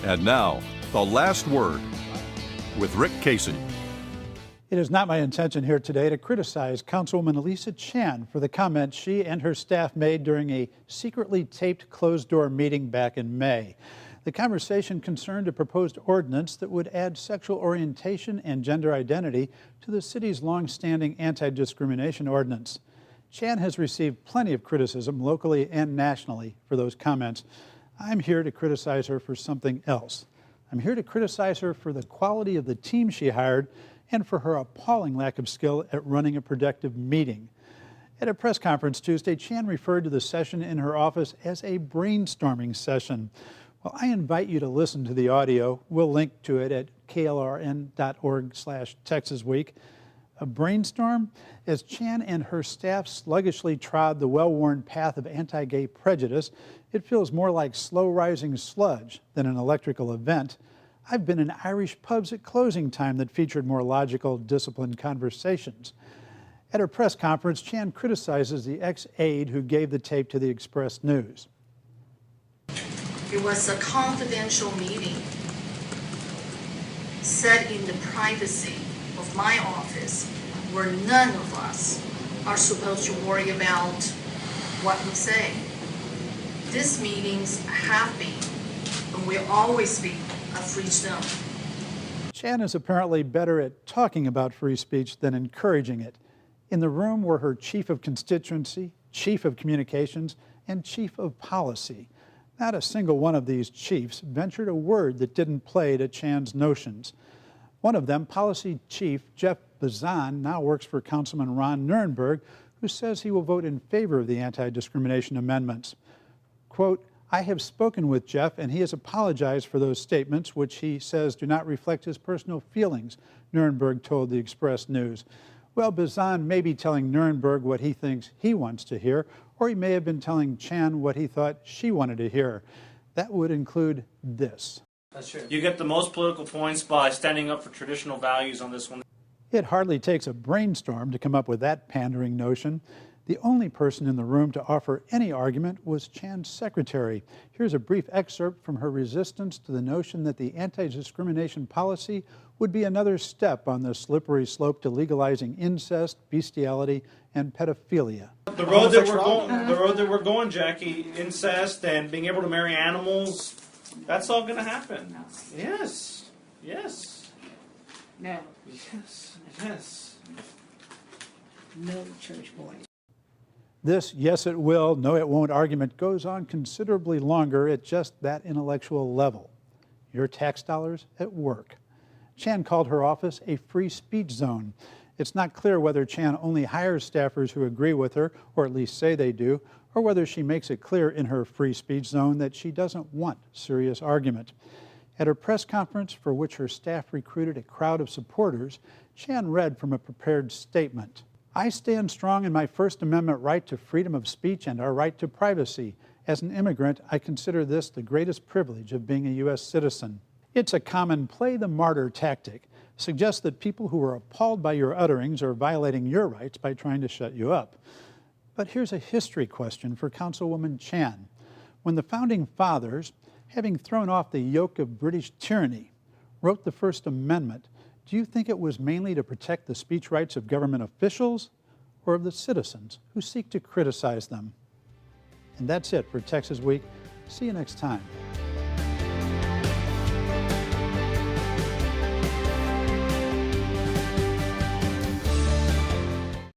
And now, the last word with Rick Casey. It is not my intention here today to criticize Councilwoman Elisa Chan for the comments she and her staff made during a secretly taped closed-door meeting back in May. The conversation concerned a proposed ordinance that would add sexual orientation and gender identity to the city's long-standing anti-discrimination ordinance. Chan has received plenty of criticism locally and nationally for those comments. I'm here to criticize her for something else. I'm here to criticize her for the quality of the team she hired and for her appalling lack of skill at running a productive meeting. At a press conference Tuesday, Chan referred to the session in her office as a brainstorming session. Well, I invite you to listen to the audio. We'll link to it at klrn.org/TexasWeek. A brainstorm? As Chan and her staff sluggishly trod the well-worn path of anti-gay prejudice, it feels more like slow-rising sludge than an electrical event. I've been in Irish pubs at closing time that featured more logical, disciplined conversations. At her press conference, Chan criticizes the ex-aide who gave the tape to the Express News. It was a confidential meeting set in the privacy of my office, where none of us are supposed to worry about what we say. These meetings have been, and will always be, a free zone. Chan is apparently better at talking about free speech than encouraging it. In the room were her chief of constituency, chief of communications, and chief of policy. Not a single one of these chiefs ventured a word that didn't play to Chan's notions. One of them, policy chief Jeff Bazan, now works for Councilman Ron Nirenberg, who says he will vote in favor of the anti-discrimination amendments. Quote, I have spoken with Jeff and he has apologized for those statements, which he says do not reflect his personal feelings, Nirenberg told the Express News. Well, Bazan may be telling Nirenberg what he thinks he wants to hear, or he may have been telling Chan what he thought she wanted to hear. That would include this. That's true. You get the most political points by standing up for traditional values on this one. It hardly takes a brainstorm to come up with that pandering notion. The only person in the room to offer any argument was Chan's secretary. Here's a brief excerpt from her resistance to the notion that the anti-discrimination policy would be another step on the slippery slope to legalizing incest, bestiality, and pedophilia. The road that we're going, Jackie, incest and being able to marry animals, that's all going to happen. No. Yes. Yes. No. Yes. Yes. No church boys. This yes it will, no it won't argument goes on considerably longer at just that intellectual level. Your tax dollars at work. Chan called her office a free speech zone. It's not clear whether Chan only hires staffers who agree with her, or at least say they do, or whether she makes it clear in her free speech zone that she doesn't want serious argument. At her press conference, for which her staff recruited a crowd of supporters, Chan read from a prepared statement. I stand strong in my First Amendment right to freedom of speech and our right to privacy. As an immigrant, I consider this the greatest privilege of being a U.S. citizen. It's a common play the martyr tactic. Suggests that people who are appalled by your utterings are violating your rights by trying to shut you up. But here's a history question for Councilwoman Chan. When the Founding Fathers, having thrown off the yoke of British tyranny, wrote the First Amendment, do you think it was mainly to protect the speech rights of government officials or of the citizens who seek to criticize them? And that's it for Texas Week. See you next time.